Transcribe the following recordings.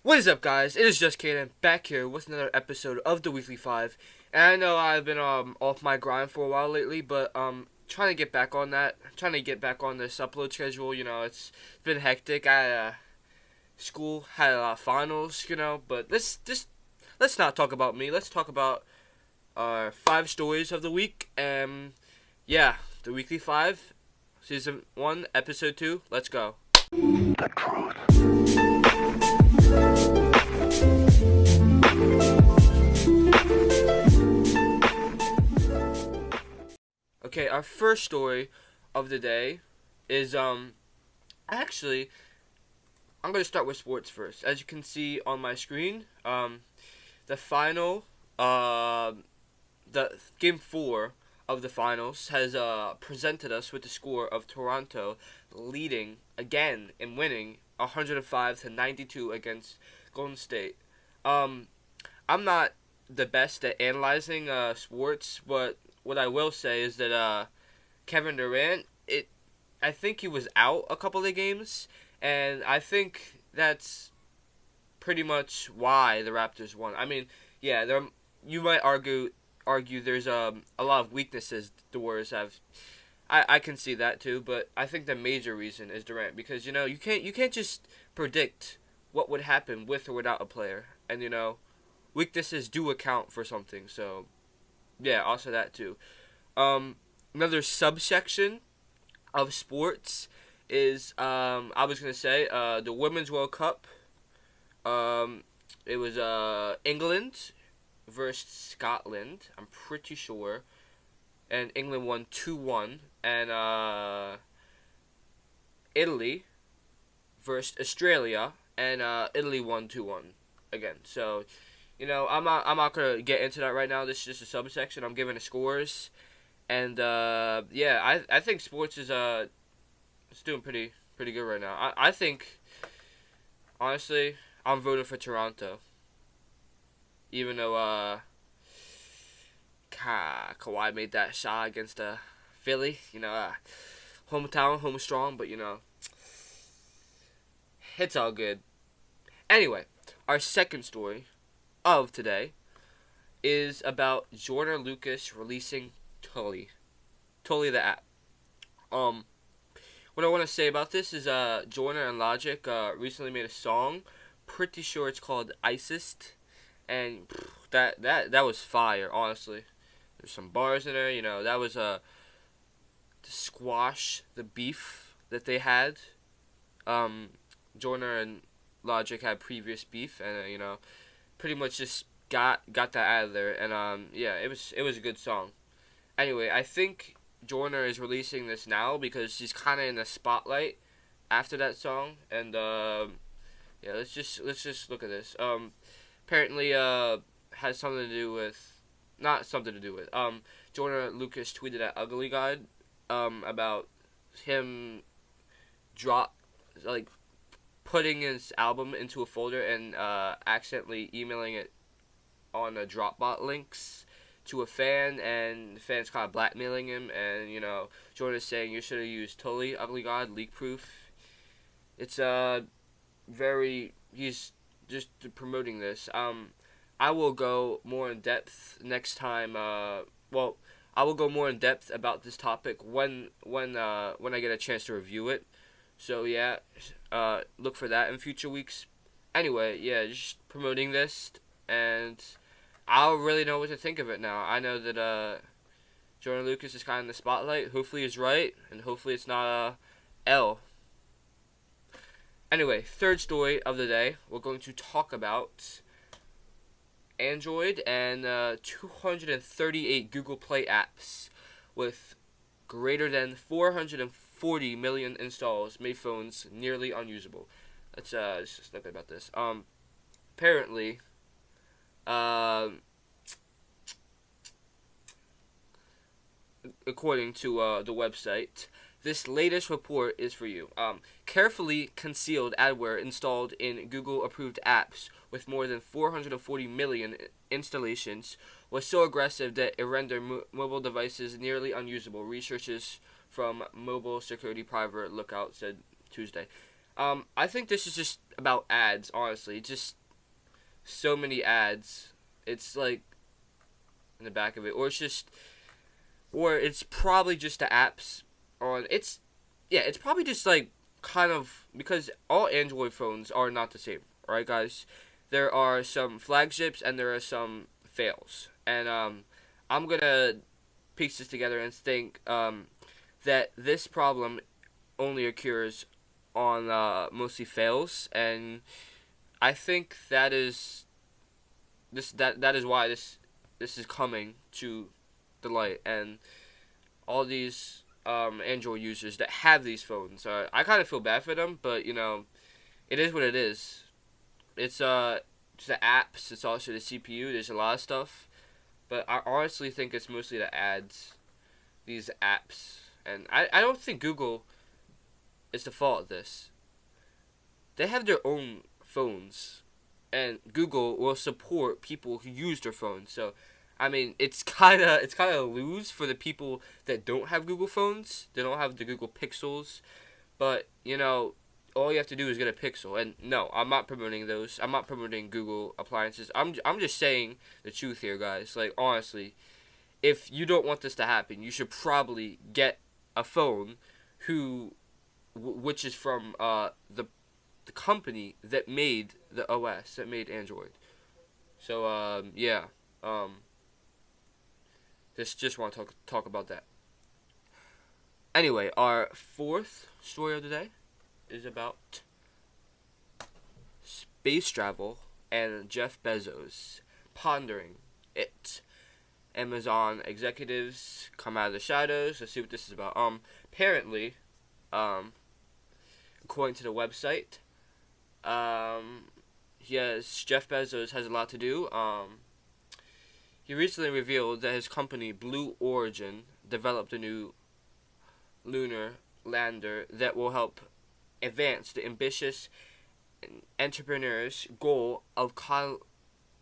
What is up, guys? It is JusKaden back here with another episode of the Weekly 5. And I know I've been off my grind for a while lately, but trying to get back on that. Trying to get back on this upload schedule. It's been hectic. I school had a lot of finals, but let's not talk about me. Let's talk about our 5 stories of the week. Yeah, the Weekly 5, Season 1, Episode 2. Let's go. The truth. Okay, our first story of the day is actually I'm gonna start with sports first. As you can see on my screen, the final the game 4 of the finals has presented us with the score of Toronto leading again and winning 105-92 against Golden State. I'm not the best at analyzing sports, but what I will say is that Kevin Durant, I think he was out a couple of games, and I think that's pretty much why the Raptors won. I mean, yeah, you might argue there's a lot of weaknesses the Warriors have. I can see that too, but I think the major reason is Durant, because you can't just predict what would happen with or without a player, and weaknesses do account for something. So yeah, also that too. Another subsection of sports is I was gonna say the Women's World Cup. It was England versus Scotland, I'm pretty sure, and England won 2-1, and Italy versus Australia, and Italy won 2-1 again. So I'm not gonna get into that right now. This is just a subsection. I'm giving the scores, and yeah, I think sports is it's doing pretty good right now. I think, honestly, I'm voting for Toronto, even though Kawhi made that shot against Philly. Hometown, home strong, but it's all good. Anyway, our second story of today is about Joyner Lucas releasing Tully the app. What I want to say about this is Joyner and Logic recently made a song. Pretty sure it's called Iced, and that was fire. Honestly, there's some bars in there. That was to squash the beef that they had. Joyner and Logic had previous beef, and pretty much just got that out of there, and yeah, it was a good song. Anyway, I think Joyner is releasing this now because she's kind of in the spotlight after that song, and yeah, let's just look at this. Apparently has something to do with, not something to do with. Joyner Lucas tweeted at Ugly God about him putting his album into a folder and accidentally emailing it on a Dropbot links to a fan, and the fan's kind of blackmailing him, and Jordan's saying you should have used Tully, Ugly God, leak proof. It's he's just promoting this. I will go more in depth next time. I will go more in depth about this topic when I get a chance to review it. So yeah, look for that in future weeks. Anyway, yeah, just promoting this, and I don't really know what to think of it now. I know that Joyner Lucas is kind of in the spotlight. Hopefully he's right, and hopefully it's not L. Anyway, third story of the day, we're going to talk about Android and 238 Google Play apps with greater than 440 million installs made phones nearly unusable. Let's just look about this. Apparently, according to the website, this latest report is for you. Carefully concealed adware installed in Google-approved apps with more than 440 million installations was so aggressive that it rendered mobile devices nearly unusable, researchers from Mobile Security Private Lookout said Tuesday. I think this is just about ads, honestly. Just so many ads. It's like in the back of it, or it's probably just the apps on. It's probably just like kind of because all Android phones are not the same, right, guys? There are some flagships and there are some fails, and I'm gonna piece this together and think that this problem only occurs on mostly fails, and I think that is why this is coming to the light, and all these Android users that have these phones. I kind of feel bad for them, but it is what it is. It's the apps. It's also the CPU. There's a lot of stuff, but I honestly think it's mostly the ads, these apps, and I don't think Google is the fault of this. They have their own phones, and Google will support people who use their phones. So, I mean, it's kind of a lose for the people that don't have Google phones. They don't have the Google Pixels, but all you have to do is get a Pixel. And no, I'm not promoting those. I'm not promoting Google appliances. I'm just saying the truth here, guys. Like, honestly, if you don't want this to happen, you should probably get a phone which is from the company that made the OS, that made Android. So yeah, just want to talk about that. Anyway, our fourth story of the day is about space travel and Jeff Bezos pondering it. Amazon executives come out of the shadows. Let's see what this is about. Apparently, according to the website, yes, Jeff Bezos has a lot to do. He recently revealed that his company, Blue Origin, developed a new lunar lander that will help advance the ambitious entrepreneur's goal of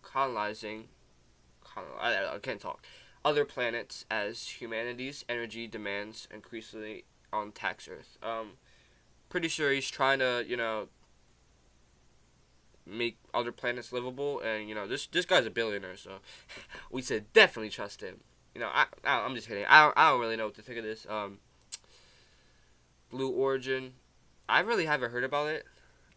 colonizing I can't talk other planets as humanity's energy demands increasingly on tax Earth. Pretty sure he's trying to make other planets livable, and this guy's a billionaire, so we should definitely trust him. I'm just kidding. I don't really know what to think of this. Blue Origin, I really haven't heard about it.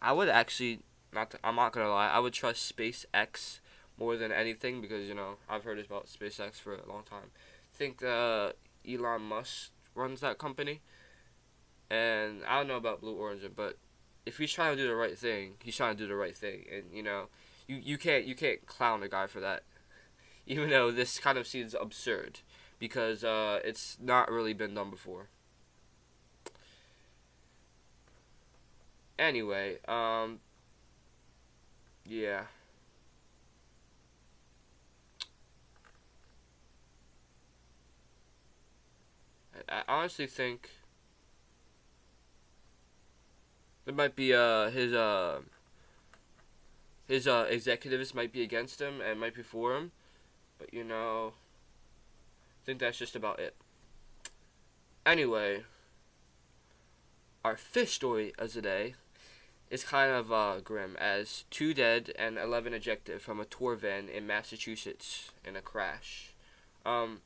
I would actually I'm not gonna lie. I would trust SpaceX more than anything because I've heard about SpaceX for a long time. I think Elon Musk runs that company, and I don't know about Blue Origin, but if he's trying to do the right thing, he's trying to do the right thing, and you can't clown a guy for that, even though this kind of seems absurd because it's not really been done before. Anyway, yeah. I honestly think there might be his executives might be against him and might be for him, but I think that's just about it. Anyway, our fifth story of the day is kind of grim, as 2 dead and 11 ejected from a tour van in Massachusetts in a crash. A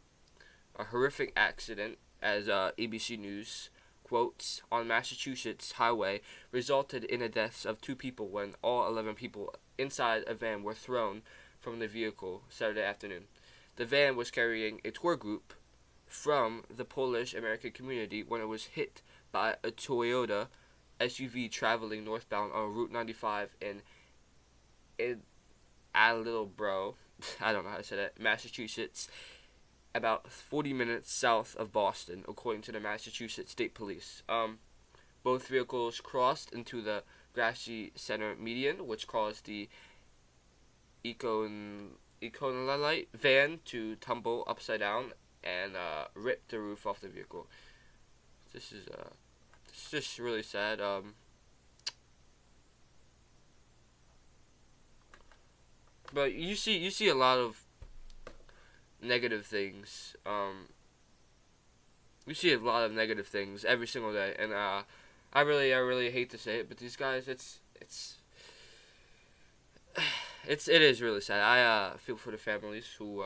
horrific accident, as ABC News quotes, on Massachusetts highway resulted in the deaths of 2 people when all 11 people inside a van were thrown from the vehicle Saturday afternoon. The van was carrying a tour group from the Polish American community when it was hit by a Toyota SUV traveling northbound on Route 95 in Attleboro, I don't know how to say that, Massachusetts, about 40 minutes south of Boston, according to the Massachusetts State Police. Both vehicles crossed into the Grassy Center median, which caused the Econolite van to tumble upside down and rip the roof off the vehicle. This is just really sad. But you see a lot of negative things. We see a lot of negative things every single day, and I really hate to say it, but these guys, it is really sad. I feel for the families who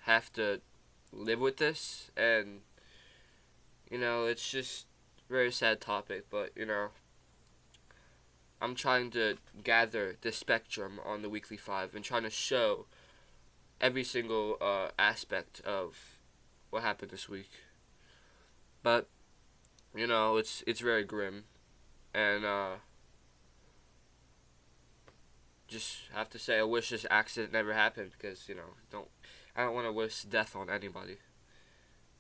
have to live with this, and it's just very sad topic. But I'm trying to gather the spectrum on the weekly five and trying to show every single aspect of what happened this week. But it's very grim, and just have to say I wish this accident never happened because I don't want to wish death on anybody.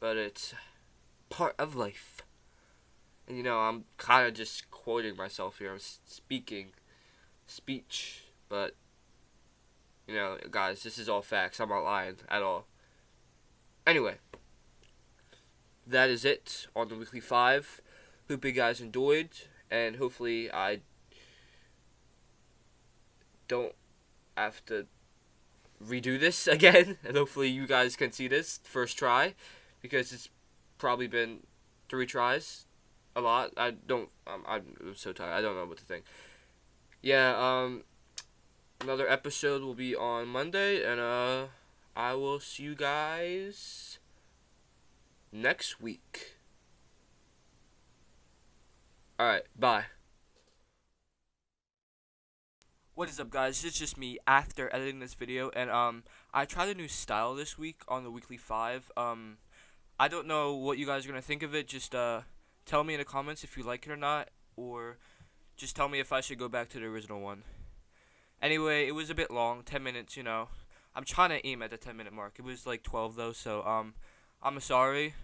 But it's part of life. And I'm kind of just quoting myself here. I'm speech, but guys, this is all facts. I'm not lying at all. Anyway, that is it on the weekly five. Hope you guys enjoyed, and hopefully I don't have to redo this again, and hopefully you guys can see this first try, because it's probably been 3 tries. A lot. I'm so tired. I don't know what to think. Yeah. Another episode will be on Monday, and I will see you guys next week. All right. Bye. What is up, guys? It's just me after editing this video, and I tried a new style this week on the weekly five. I don't know what you guys are gonna think of it. Just tell me in the comments if you like it or not, or just tell me if I should go back to the original one. Anyway, it was a bit long, 10 minutes, I'm trying to aim at the 10-minute mark. It was like 12 though, so I'm sorry.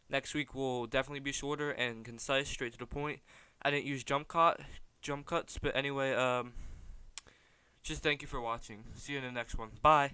Next week will definitely be shorter and concise, straight to the point. I didn't use jump cuts, but anyway, just thank you for watching. See you in the next one. Bye.